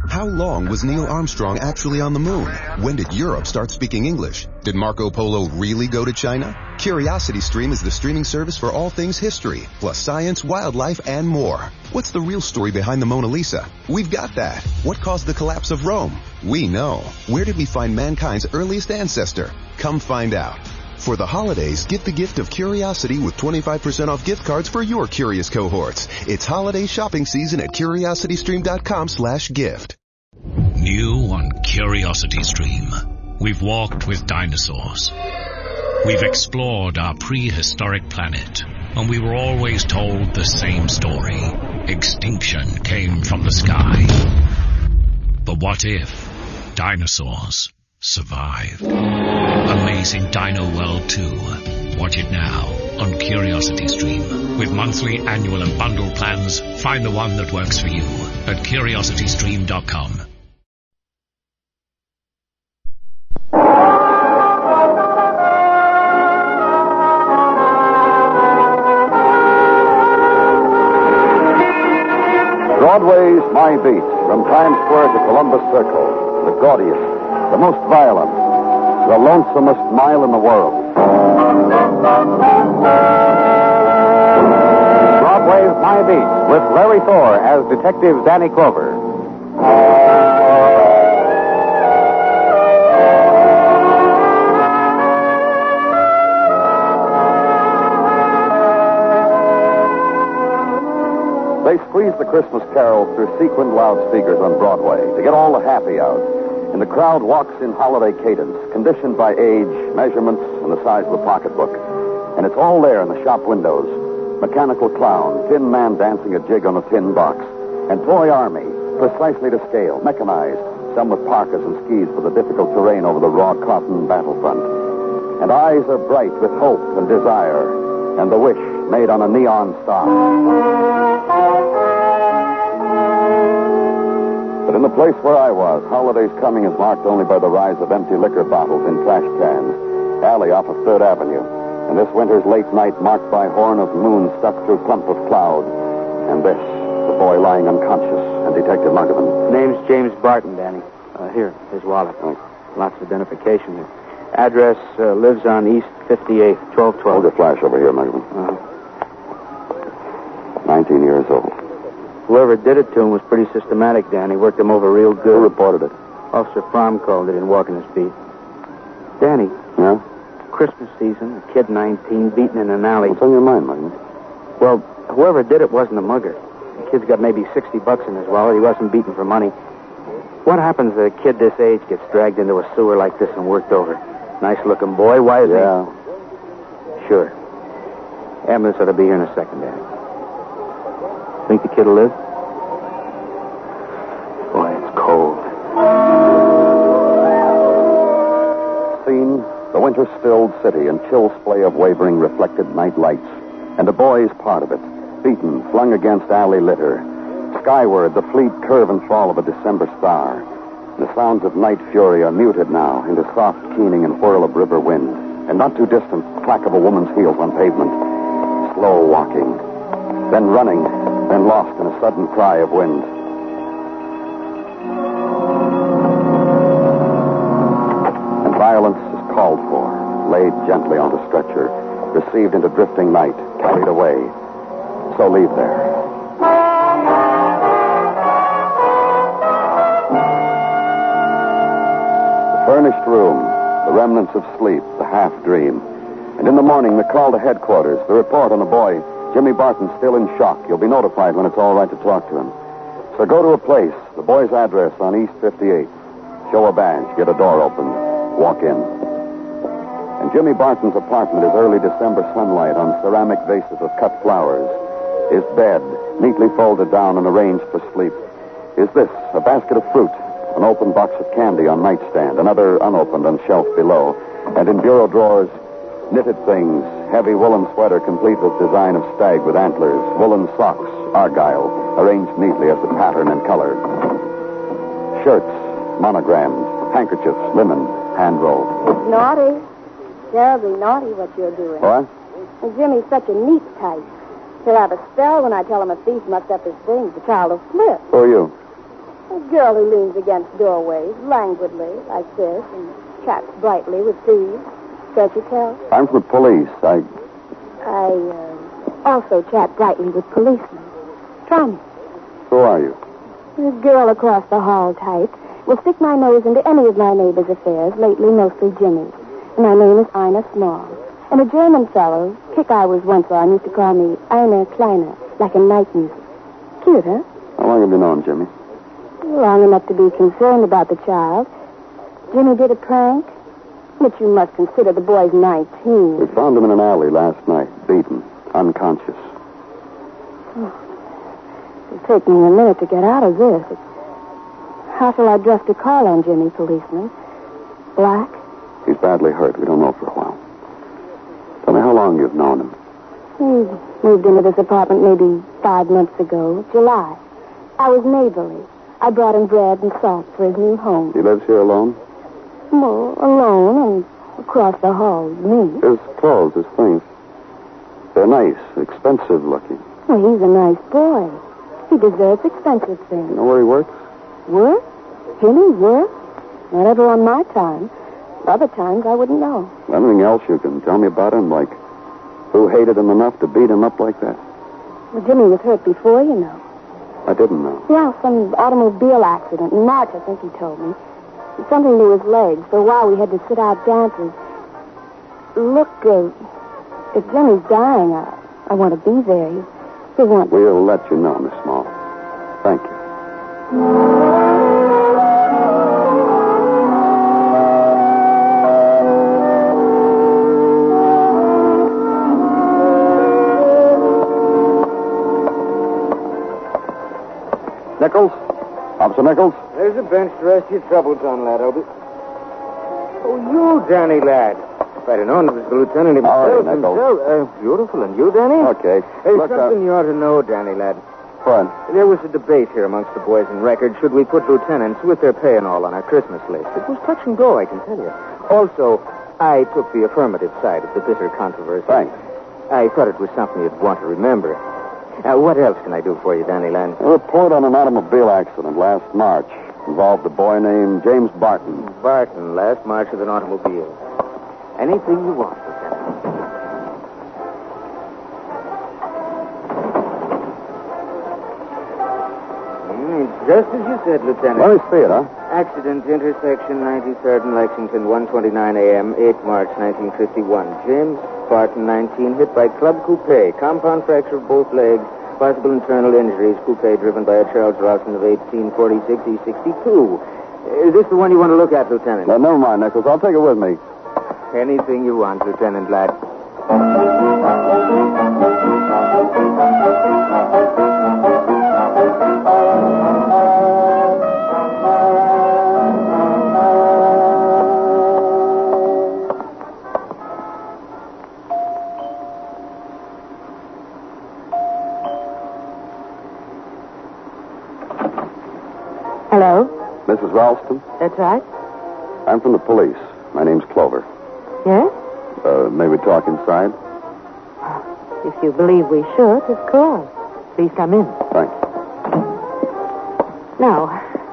How long was Neil Armstrong actually on the moon? When did Europe start speaking English? Did Marco Polo really go to China? CuriosityStream is the streaming service for all things history, plus science, wildlife, and more. What's the real story behind the Mona Lisa? We've got that. What caused the collapse of Rome? We know. Where did we find mankind's earliest ancestor? Come find out. For the holidays, get the gift of curiosity with 25% off gift cards for your curious cohorts. It's holiday shopping season at curiositystream.com/gift. New on CuriosityStream. We've walked with dinosaurs. We've explored our prehistoric planet, and we were always told the same story. Extinction came from the sky. But what if dinosaurs survived? Amazing Dino World 2. Watch it now on CuriosityStream. With monthly, annual, and bundle plans, find the one that works for you at curiositystream.com. Broadway's My Beat, from Times Square to Columbus Circle, the gaudiest, the most violent, the lonesomest mile in the world. Broadway's My Beat, with Larry Thor as Detective Danny Clover. They squeeze the Christmas carol through sequined loudspeakers on Broadway to get all the happy out. And the crowd walks in holiday cadence, conditioned by age, measurements, and the size of the pocketbook. And it's all there in the shop windows. Mechanical clown, tin man dancing a jig on a tin box. And toy army, precisely to scale, mechanized, some with parkas and skis for the difficult terrain over the raw cotton battlefront. And eyes are bright with hope and desire, and the wish made on a neon star. But in the place where I was, holiday's coming is marked only by the rise of empty liquor bottles in trash cans. Alley off of 3rd Avenue. And this winter's late night marked by horn of moon stuck through clump of cloud. And this, the boy lying unconscious, and Detective Muggavan. Name's James Barton, Danny. Here, his wallet. Thanks. Lots of identification here. Address lives on East 58, 1212. Hold the flash over here, Muggavan. 19 years old. Whoever did it to him was pretty systematic, Danny. Worked him over real good. Who reported it? Officer Fromm called it. He didn't walk in his beat. Danny. Yeah? Christmas season, a kid 19, beaten in an alley. What's on your mind, Muggavan? Well, whoever did it wasn't a mugger. The kid's got maybe $60 in his wallet. He wasn't beaten for money. What happens to a kid this age gets dragged into a sewer like this and worked over? Nice-looking boy. Why is he? Sure. Ambulance ought to be here in a second, Danny. Think the kid will live? Boy, it's cold. Scene, the winter-stilled city and chill splay of wavering reflected night lights. And the boy's part of it, beaten, flung against alley litter. Skyward, the fleet curve and fall of a December star. The sounds of night fury are muted now into soft keening and whirl of river wind. And not too distant, clack of a woman's heels on pavement. Slow walking. Then running. Then lost in a sudden cry of wind. And violence is called for, laid gently on the stretcher, received into drifting night, carried away. So leave there. The furnished room, the remnants of sleep, the half-dream. And in the morning, the call to headquarters, the report on the boy, Jimmy Barton's still in shock. You'll be notified when it's all right to talk to him. So go to a place, the boy's address on East 58. Show a badge, get a door open, walk in. And Jimmy Barton's apartment is early December sunlight on ceramic vases of cut flowers. His bed, neatly folded down and arranged for sleep. Is this, a basket of fruit, an open box of candy on nightstand, another unopened on shelf below, and in bureau drawers, knitted things, heavy woolen sweater complete with design of stag with antlers, woolen socks, argyle, arranged neatly as the pattern and color. Shirts, monogrammed, handkerchiefs, linen, hand-rolled. It's naughty. Terribly naughty what you're doing. What? And Jimmy's such a neat type. He'll have a spell when I tell him a thief mucked up his things. The child will flip. Who are you? A girl who leans against doorways, languidly, like this, and chats brightly with thieves. Can't you tell? I'm from the police. I also chat brightly with policemen. Try me. Who are you? A girl across the hall type. Will stick my nose into any of my neighbors' affairs, lately mostly Jimmy's. My name is Ina Small. And a German fellow, kick I was once on, used to call me Ina Kleiner, like a night music. Cute, huh? How long have you known Jimmy? Long enough to be concerned about the child. Jimmy did a prank, but you must consider the boy's 19. We found him in an alley last night, beaten, unconscious. It'll take me a minute to get out of this. How shall I dress to call on Jimmy, policeman? Black? He's badly hurt. We don't know for a while. Tell me how long you've known him. He moved into this apartment maybe 5 months ago, July. I was neighborly. I brought him bread and salt for his new home. He lives here alone? Well, alone and across the hall with me. His clothes, his things. They're nice, expensive looking. Well, he's a nice boy. He deserves expensive things. You know where he works? Work? Jimmy, work? Not ever on my time. Other times I wouldn't know. Anything else you can tell me about him? Like, who hated him enough to beat him up like that? Well, Jimmy was hurt before, you know. I didn't know. Yeah, some automobile accident. In March, I think he told me. Something to his legs. For a while, we had to sit out dances. Look, if Jimmy's dying, I want to be there. He wants... We'll let you know, Miss Small. Thank you. Nichols? Officer Nichols? There's a bench to rest your troubles on, lad, Obie. Oh, you, Danny, lad. If I'd have known it was the lieutenant All himself. right, Nichols. Beautiful. And you, Danny? Okay. There's Look, something you ought to know, Danny, lad. What? There was a debate here amongst the boys in record. Should we put lieutenants with their pay and all on our Christmas list? It was touch and go, I can tell you. Also, I took the affirmative side of the bitter controversy. Thanks. I thought it was something you'd want to remember. What else can I do for you, Danny Land? A report on an automobile accident last March involved a boy named James Barton. Barton, last March with an automobile. Anything you want, Lieutenant. Just as you said, Lieutenant. Let me see it, huh? Accident, intersection 93rd and Lexington, 1:29 a.m., 8 March 1951. James Barton, 19, hit by club coupe. Compound fracture of both legs. Possible internal injuries. Coupe driven by a Charles Ralson of 1846, E62. Is this the one you want to look at, Lieutenant? Never mind, Nichols. I'll take it with me. Anything you want, Lieutenant lad. Hello? Mrs. Ralston? That's right. I'm from the police. My name's Clover. Yes? May we talk inside? If you believe we should, of course. Please come in. Thanks. Now,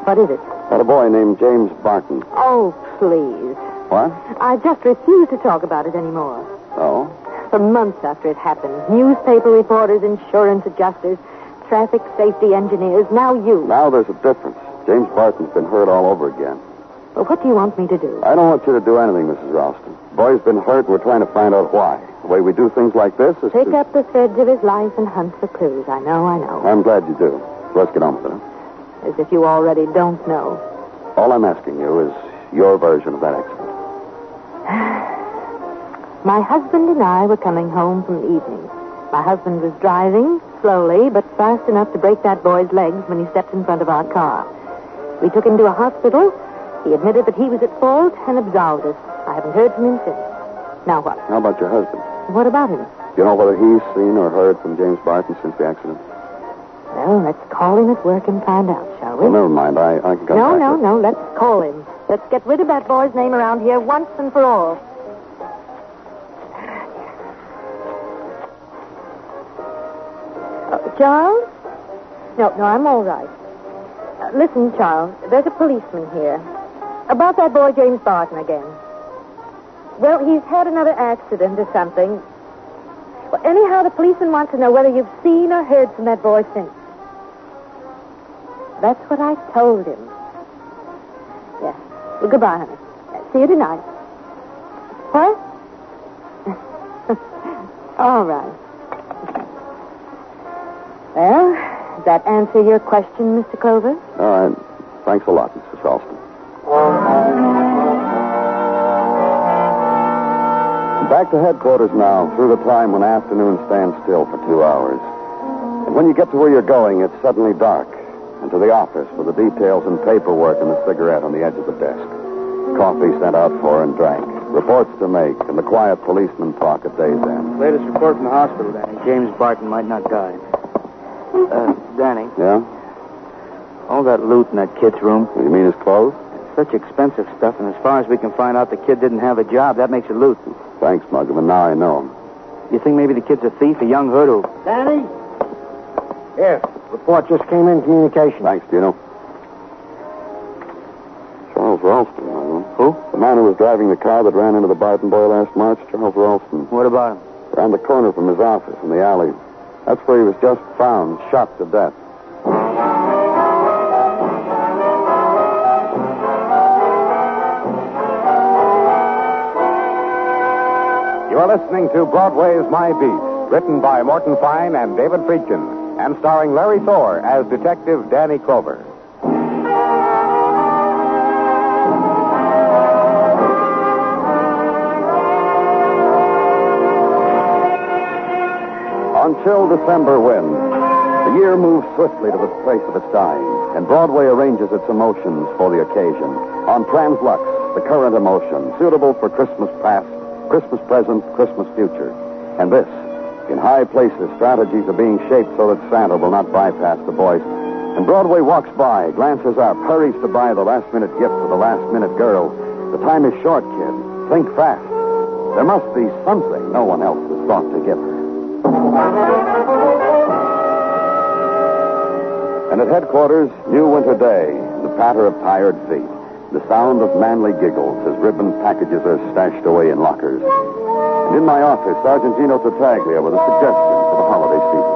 what is it? Got a boy named James Barton. Oh, please. What? I just refuse to talk about it anymore. Oh? For months after it happened, newspaper reporters, insurance adjusters, traffic safety engineers, now you. Now there's a difference. James Barton's been hurt all over again. Well, what do you want me to do? I don't want you to do anything, Mrs. Ralston. The boy's been hurt. We're trying to find out why. The way we do things like this is Pick up the threads of his life and hunt for clues. I know. I'm glad you do. Let's get on with it. As if you already don't know. All I'm asking you is your version of that accident. My husband and I were coming home from the evening. My husband was driving, slowly, but fast enough to break that boy's legs when he stepped in front of our car. We took him to a hospital. He admitted that he was at fault and absolved us. I haven't heard from him since. Now what? How about your husband? What about him? Do you know whether he's seen or heard from James Barton since the accident? Well, let's call him at work and find out, shall we? Well, never mind. I can come back. No. Let's call him. Let's get rid of that boy's name around here once and for all. Charles? No, I'm all right. Listen, Charles, there's a policeman here. About that boy, James Barton, again. Well, he's had another accident or something. Well, anyhow, the policeman wants to know whether you've seen or heard from that boy since. That's what I told him. Yeah. Well, goodbye, honey. See you tonight. What? All right. Well, does that answer your question, Mr. Clover? All right. Thanks a lot, Mrs. Ralston. Back to headquarters now, through the time when afternoon stands still for 2 hours. And when you get to where you're going, it's suddenly dark. And to the office for the details and paperwork and the cigarette on the edge of the desk. Coffee sent out for and drank. Reports to make, and the quiet policeman talk at day's end. Latest report from the hospital, Danny. James Barton might not die. Danny. Yeah? All that loot in that kid's room. You mean his clothes? Such expensive stuff, and as far as we can find out, the kid didn't have a job. That makes it loot. Thanks, Muggavan. Now I know him. You think maybe the kid's a thief, a young hood who... Danny? Here. Report just came in communication. Thanks, Gino. Charles Ralston, Muggavan. Who? The man who was driving the car that ran into the Barton boy last March, Charles Ralston. What about him? Around the corner from his office in the alley. That's where he was just found, shot to death. You are listening to Broadway's My Beat, written by Morton Fine and David Friedkin, and starring Larry Thor as Detective Danny Clover. On chill December winds, the year moves swiftly to the place of its dying, and Broadway arranges its emotions for the occasion. On Translux, the current emotion, suitable for Christmas past, Christmas present, Christmas future. And this, in high places, strategies are being shaped so that Santa will not bypass the boys. And Broadway walks by, glances up, hurries to buy the last-minute gift for the last-minute girl. The time is short, kid. Think fast. There must be something no one else has thought to give her. And at headquarters, new winter day, the patter of tired feet. The sound of manly giggles as ribbon packages are stashed away in lockers. And in my office, Sergeant Gino Tartaglia with a suggestion for the holiday season.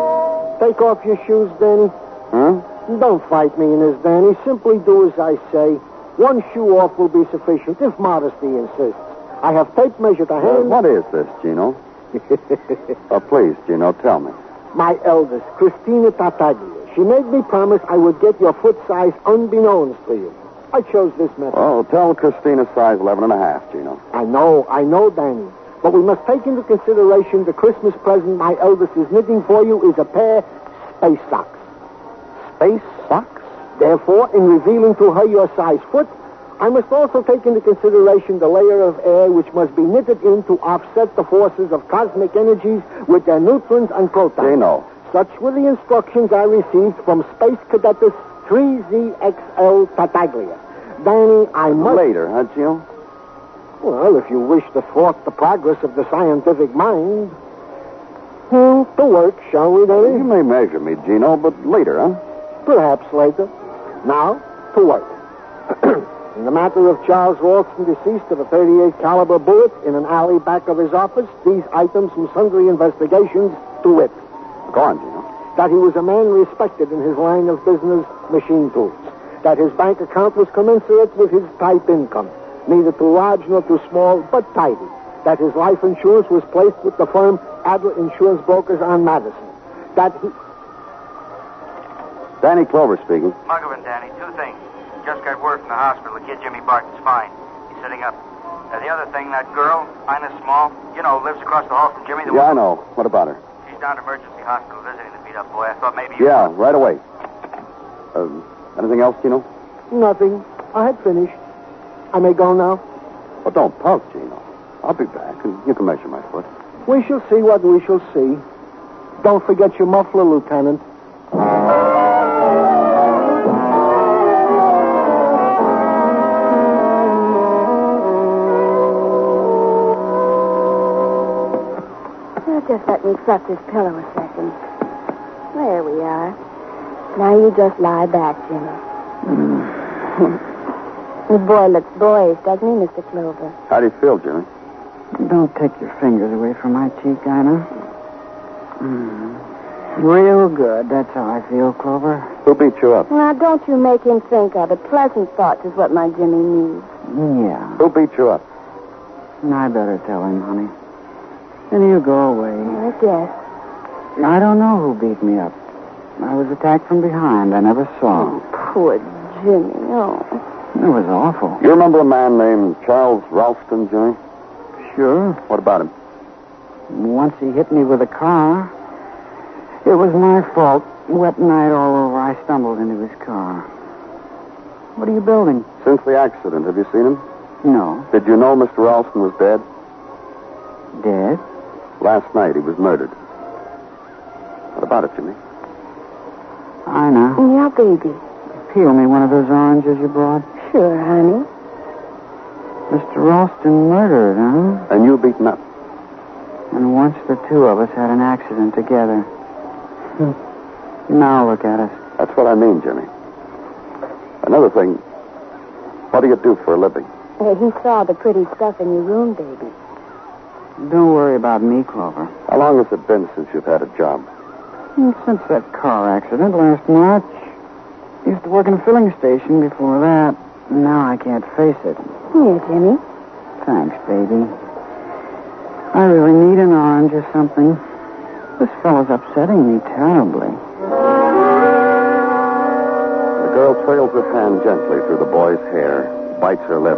Take off your shoes, Danny. Huh? Don't fight me in this, Danny. Simply do as I say. One shoe off will be sufficient, if modesty insists. I have tape measured a hand. What is this, Gino? Please, Gino, tell me. My eldest, Christina Tartaglia. She made me promise I would get your foot size unbeknownst to you. I chose this method. Oh, tell Christina size 11 and a half, Gino. I know, Danny. But we must take into consideration the Christmas present my eldest is knitting for you is a pair space socks. Space socks? Therefore, in revealing to her your size foot, I must also take into consideration the layer of air which must be knitted in to offset the forces of cosmic energies with their neutrons and protons. Gino. Such were the instructions I received from Space Cadetus 3ZXL Tartaglia. Danny, I must... Later, huh, Gino? Well, if you wish to thwart the progress of the scientific mind... to work, shall we, Danny? You may measure me, Gino, but later, huh? Perhaps later. Now, to work. In the matter of Charles Ralston, deceased of a .38 caliber bullet in an alley back of his office, these items from sundry investigations to wit. Go on, Gino. That he was a man respected in his line of business, machine tools. That his bank account was commensurate with his type income, neither too large nor too small, but tidy. That his life insurance was placed with the firm Adler Insurance Brokers on Madison. That he... Danny Clover speaking. Muggavan, Danny, two things. Just got word from the hospital. The kid, Jimmy Barton's fine. He's sitting up. The other thing, that girl, Ina Small, lives across the hall from Jimmy. I know. What about her? She's down to emergency hospital visiting the beat-up boy. I thought maybe you... Yeah, right away. Anything else, Gino? Nothing. I had finished. I may go now? Oh, don't pout, Gino. I'll be back, and you can measure my foot. We shall see what we shall see. Don't forget your muffler, Lieutenant. Just let me fluff this pillow a second. There we are. Now you just lie back, Jimmy. The boy looks boyish, doesn't he, Mr. Clover? How do you feel, Jimmy? Don't take your fingers away from my cheek, Ina. Real good. That's how I feel, Clover. Who beat you up? Now, don't you make him think of it. Pleasant thoughts is what my Jimmy needs. Yeah. Who beat you up? And I better tell him, honey. Then you go away. I guess. I don't know who beat me up. I was attacked from behind. I never saw. Oh, poor Jimmy. Oh. It was awful. You remember a man named Charles Ralston, Jimmy? Sure. What about him? Once he hit me with a car. It was my fault. Wet night all over, I stumbled into his car. What are you building? Since the accident, have you seen him? No. Did you know Mr. Ralston was dead? Dead? Last night he was murdered. What about it, Jimmy? I know. Yeah, baby. Peel me one of those oranges you brought. Sure, honey. Mr. Ralston murdered, huh? And you beaten up. And once the two of us had an accident together. Now look at us. That's what I mean, Jimmy. Another thing, what do you do for a living? He saw the pretty stuff in your room, baby. Don't worry about me, Clover. How long has it been since you've had a job? Since that car accident last March. Used to work in a filling station before that. Now I can't face it. Here, Jimmy. Thanks, baby. I really need an orange or something. This fellow's upsetting me terribly. The girl trails her hand gently through the boy's hair, bites her lip,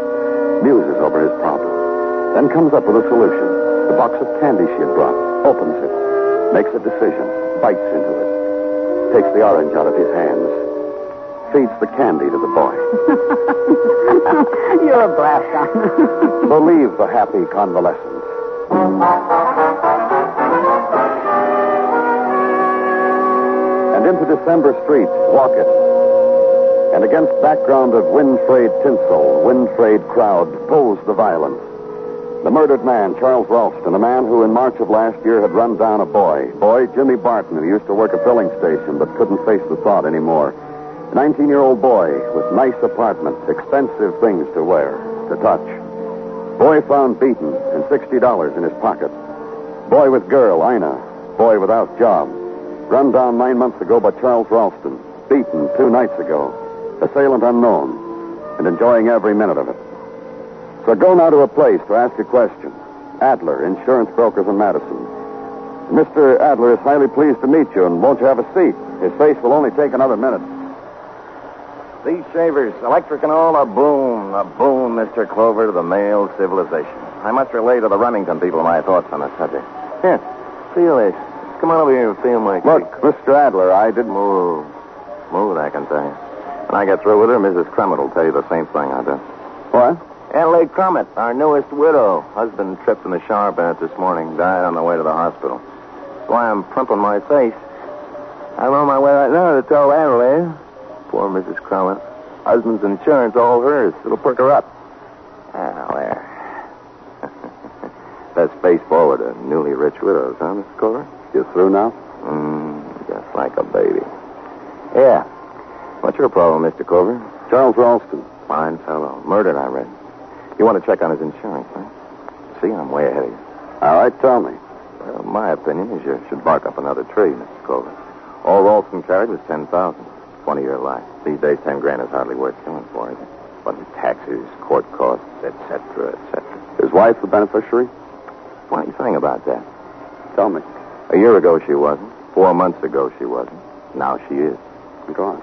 muses over his problem. Then comes up with a solution. The box of candy she had brought, opens it, makes a decision, bites into it, takes the orange out of his hands, feeds the candy to the boy. You're a blast, son. Believe the happy convalescence. And into December streets, walk it. And against background of wind-frayed tinsel, wind-frayed crowd, pose the violence. The murdered man, Charles Ralston, a man who in March of last year had run down a boy, Jimmy Barton, who used to work a filling station but couldn't face the thought anymore. A 19-year-old boy with nice apartment, expensive things to wear, to touch. Boy found beaten and $60 in his pocket. Boy with girl, Ina. Boy without job. Run down 9 months ago by Charles Ralston. Beaten 2 nights ago. Assailant unknown. And enjoying every minute of it. So go now to a place to ask a question. Adler, insurance brokers in Madison. Mr. Adler is highly pleased to meet you, and won't you have a seat? His face will only take another minute. These shavers, electric and all, a boon, Mr. Clover, to the male civilization. I must relay to the Remington people my thoughts on the subject. Here, feel this. Come on over here and feel my Look, cheek. Mr. Adler, I didn't... Smooth, I can tell you. When I get through with her, Mrs. Crummett will tell you the same thing I do. What? Adelaide Crummett, our newest widow. Husband tripped in the shower bath this morning, died on the way to the hospital. That's why I'm primping my face. I'm on my way right now to tell Adelaide. Poor Mrs. Crummett. Husband's insurance, all hers. It'll perk her up. Ah, there. That's face forward to newly rich widows, huh, Mr. Clover? You through now? Just like a baby. Yeah. What's your problem, Mr. Clover? Charles Ralston. Fine fellow. Murdered, I read. You want to check on his insurance, huh? See, I'm way ahead of you. All right, tell me. Well, my opinion is you should bark up another tree, Mr. Clover. All Ralston carried was $10,000. 20-year life. These days, $10,000 is hardly worth killing for, is it? But with taxes, court costs, etc., etc. His wife the beneficiary? Funny thing about that. Tell me. A year ago, she wasn't. 4 months ago, she wasn't. Now she is. Go on.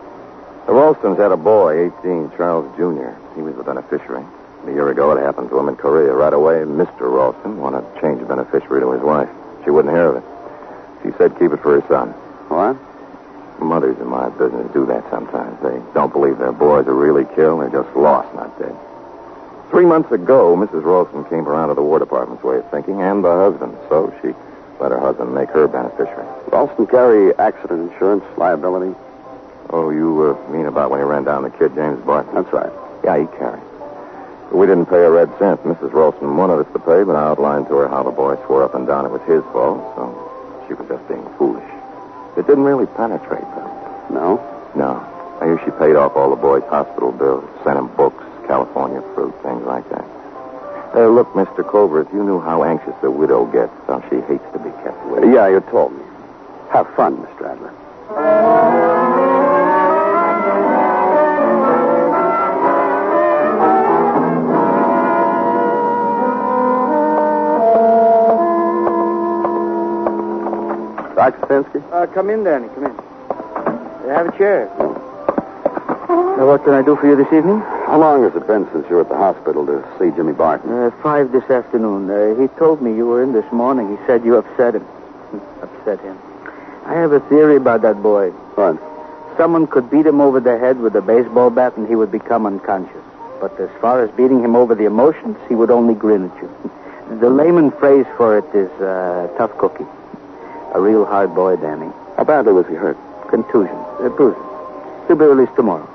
The Ralstons had a boy, 18, Charles Jr. He was the beneficiary. A year ago, it happened to him in Korea. Right away, Mr. Ralston wanted to change the beneficiary to his wife. She wouldn't hear of it. She said keep it for her son. What? Mothers in my business do that sometimes. They don't believe their boys are really killed. They're just lost, not dead. 3 months ago, Mrs. Ralston came around to the War Department's way of thinking, and the husband. So she let her husband make her beneficiary. Ralston carry accident insurance, liability? Oh, you mean about when he ran down the kid, James Barton? That's right. Yeah, he carried. But we didn't pay a red cent. Mrs. Ralston wanted us to pay, but I outlined to her how the boy swore up and down it was his fault, so she was just being foolish. It didn't really penetrate, though. No? No. I hear she paid off all the boys' hospital bills, sent them books, California fruit, things like that. Look, Mr. Clover, if you knew how anxious the widow gets, how she hates to be kept waiting. Yeah, you told me. Have fun, Mr. Adler. Dr. Stinsky? Come in, Danny. Come in. Have a chair. Now, what can I do for you this evening? How long has it been since you were at the hospital to see Jimmy Barton? 5 this afternoon. He told me you were in this morning. He said you upset him. Upset him. I have a theory about that boy. What? Someone could beat him over the head with a baseball bat and he would become unconscious. But as far as beating him over the emotions, he would only grin at you. The layman phrase for it is tough cookie. A real hard boy, Danny. How badly was he hurt? Contusion. Bruises. He'll be released tomorrow.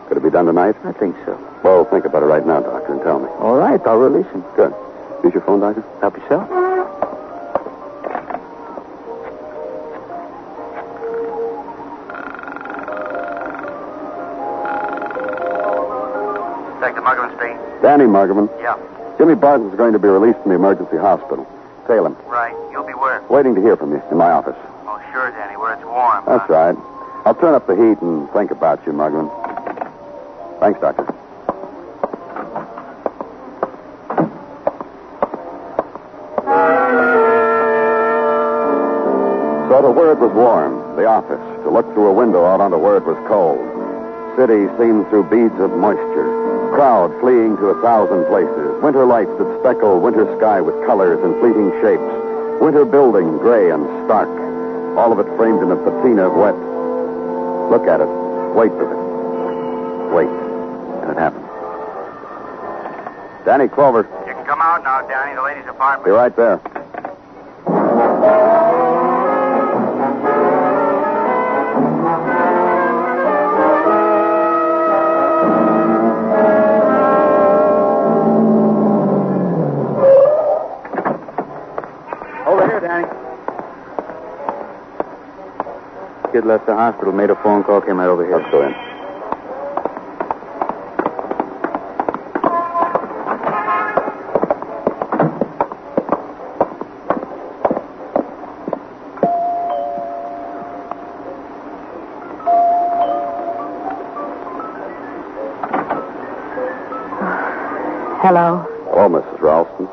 Could it be done tonight? I think so. Well, think about it right now, Doctor, and tell me. All right, I'll release him. Good. Use your phone, Doctor? Help yourself. Detective Muggerman speaking. Danny Muggerman. Yeah. Jimmy Barton's going to be released from the emergency hospital. Tail him. Right. You'll be where? Waiting to hear from you in my office. Oh, sure, Danny, where it's warm. That's right. I'll turn up the heat and think about you, Muggerman. Thanks, Doctor. So to where it was warm, the office, to look through a window out onto where it was cold. City seen through beads of moisture. Crowd fleeing to 1,000 places. Winter lights that speckle winter sky with colors and fleeting shapes. Winter building, gray and stark. All of it framed in a patina of wet. Look at it. Wait for it. Wait. And it happened. Danny Clover. You can come out now, Danny. The ladies' apartment. Be right there. Over here, Danny. Kid left the hospital, made a phone call, came right over here. Let's go in. Hello. Hello, Mrs. Ralson.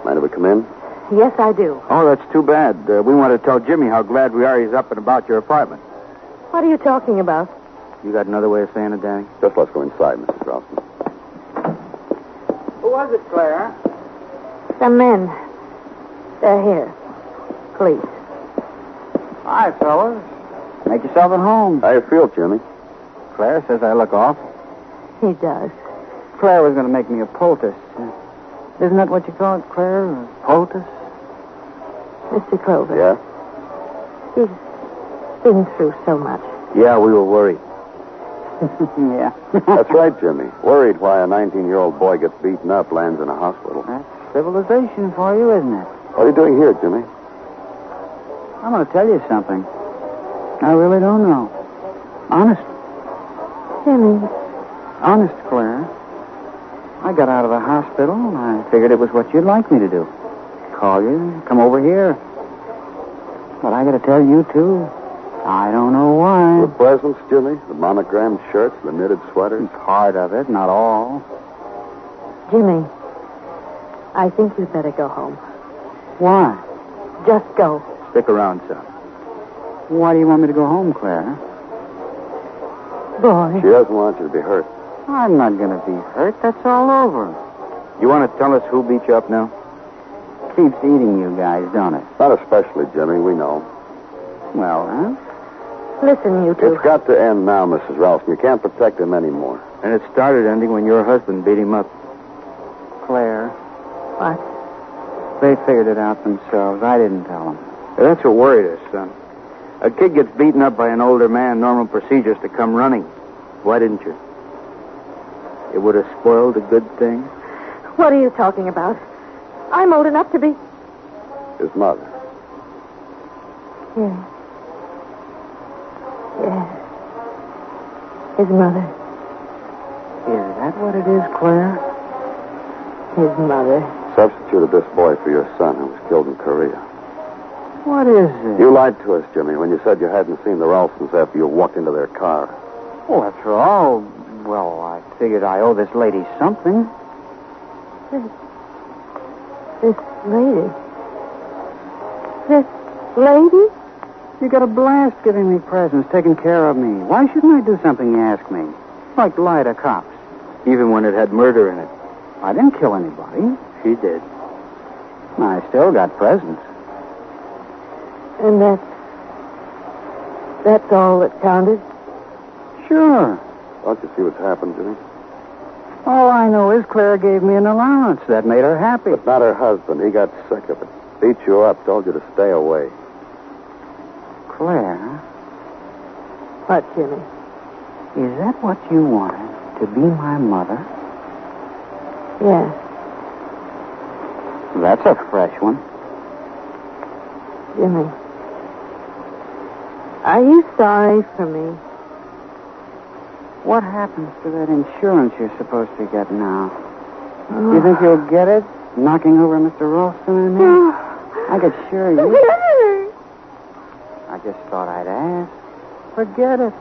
Mind if we come in? Yes, I do. Oh, that's too bad. We want to tell Jimmy how glad we are he's up and about your apartment. What are you talking about? You got another way of saying it, Danny? Just let's go inside, Mrs. Ralson. Who was it, Claire? Some men. They're here. Police. Hi, fellas. Make yourself at home. How you feel, Jimmy? Claire says I look awful. He does. Claire was going to make me a poultice. Isn't that what you call it, Claire? A poultice? Mr. Clover. Yeah? He's been through so much. Yeah, we were worried. Yeah. That's right, Jimmy. Worried why a 19-year-old boy gets beaten up, lands in a hospital. That's civilization for you, isn't it? What are you doing here, Jimmy? I'm going to tell you something. I really don't know. Honest. Jimmy. Honest, Claire. I got out of the hospital, and I figured it was what you'd like me to do. Call you, come over here. But I got to tell you, too. I don't know why. The presents, Jimmy? The monogrammed shirts, the knitted sweaters? Part of it, not all. Jimmy, I think you'd better go home. Why? Just go. Stick around, son. Why do you want me to go home, Claire? Boy. She doesn't want you to be hurt. I'm not going to be hurt. That's all over. You want to tell us who beat you up now? Keeps eating you guys, don't it? Not especially, Jimmy. We know. Well, huh? Listen, you two. It's got to end now, Mrs. Ralston. You can't protect him anymore. And it started ending when your husband beat him up. Claire. What? They figured it out themselves. I didn't tell them. That's what worried us, son. A kid gets beaten up by an older man, normal procedure is to come running. Why didn't you? It would have spoiled a good thing. What are you talking about? I'm old enough to be... His mother. Yes. Yes. His mother. Is that what it is, Claire? His mother. Substituted this boy for your son who was killed in Korea. What is it? You lied to us, Jimmy, when you said you hadn't seen the Ralsons after you walked into their car. Oh, after all, well, I figured I owe this lady something. This lady? This lady? You got a blast giving me presents, taking care of me. Why shouldn't I do something you ask me? Like lie to cops. Even when it had murder in it. I didn't kill anybody. She did. I still got presents. And that's all that counted? Sure. Don't you see what's happened, Jimmy? All I know is Claire gave me an allowance. That made her happy. But not her husband. He got sick of it. Beat you up, told you to stay away. Claire? What, Jimmy? Is that what you wanted? To be my mother? Yes. That's a fresh one. Jimmy. Are you sorry for me? What happens to that insurance you're supposed to get now? Oh. You think you'll get it? Knocking over Mr. Ralston and me? I could assure you. I just thought I'd ask. Forget it.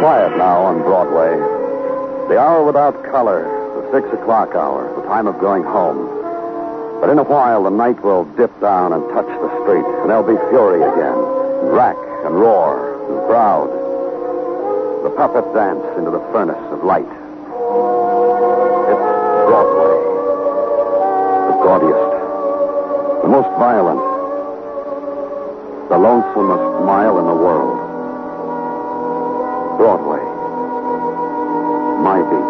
Quiet now on Broadway. The hour without color, the 6 o'clock hour, the time of going home. But in a while, the night will dip down and touch the street, and there'll be fury again. Rack and roar and crowd. The puppet dance into the furnace of light. It's Broadway. The gaudiest, the most violent, the lonesomest mile in the world. Broadway. My beat.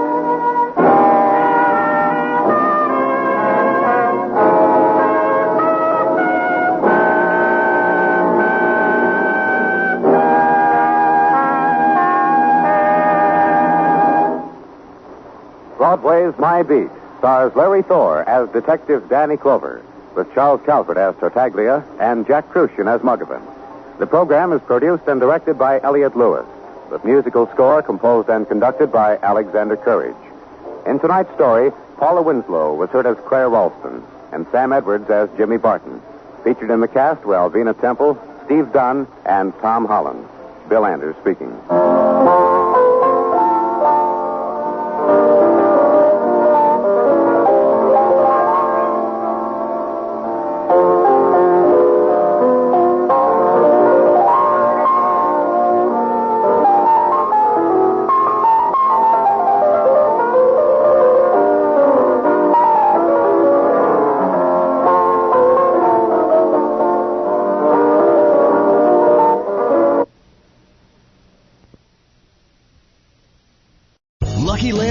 Broadway's My Beat stars Larry Thor as Detective Danny Clover, with Charles Calvert as Tartaglia and Jack Crucian as Muggavan. The program is produced and directed by Elliott Lewis. The musical score composed and conducted by Alexander Courage. In tonight's story, Paula Winslow was heard as Claire Ralston and Sam Edwards as Jimmy Barton. Featured in the cast were Alvina Temple, Steve Dunn, and Tom Holland. Bill Anders speaking.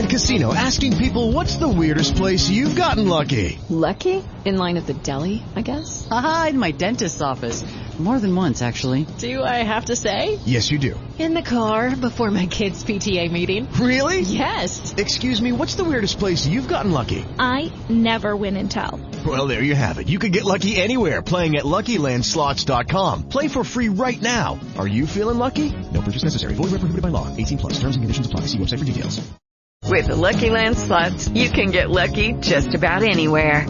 Casino, asking people, what's the weirdest place you've gotten lucky? Lucky? In line at the deli, I guess? Aha, in my dentist's office. More than once, actually. Do I have to say? Yes, you do. In the car before my kids' PTA meeting. Really? Yes. Excuse me, what's the weirdest place you've gotten lucky? I never win and tell. Well, there you have it. You can get lucky anywhere, playing at LuckyLandSlots.com. Play for free right now. Are you feeling lucky? No purchase necessary. Void where prohibited by law. 18+. Terms and conditions apply. See website for details. With the Lucky Land Slots, you can get lucky just about anywhere.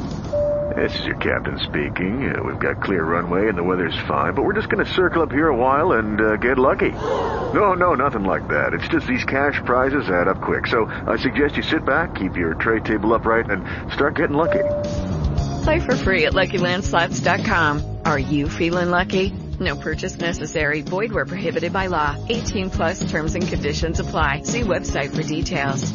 This is your captain speaking. We've got clear runway and the weather's fine, but we're just going to circle up here a while and get lucky. No, nothing like that. It's just these cash prizes add up quick. So I suggest you sit back, keep your tray table upright, and start getting lucky. Play for free at LuckyLandSlots.com. Are you feeling lucky? No purchase necessary. Void where prohibited by law. 18+ terms and conditions apply. See website for details.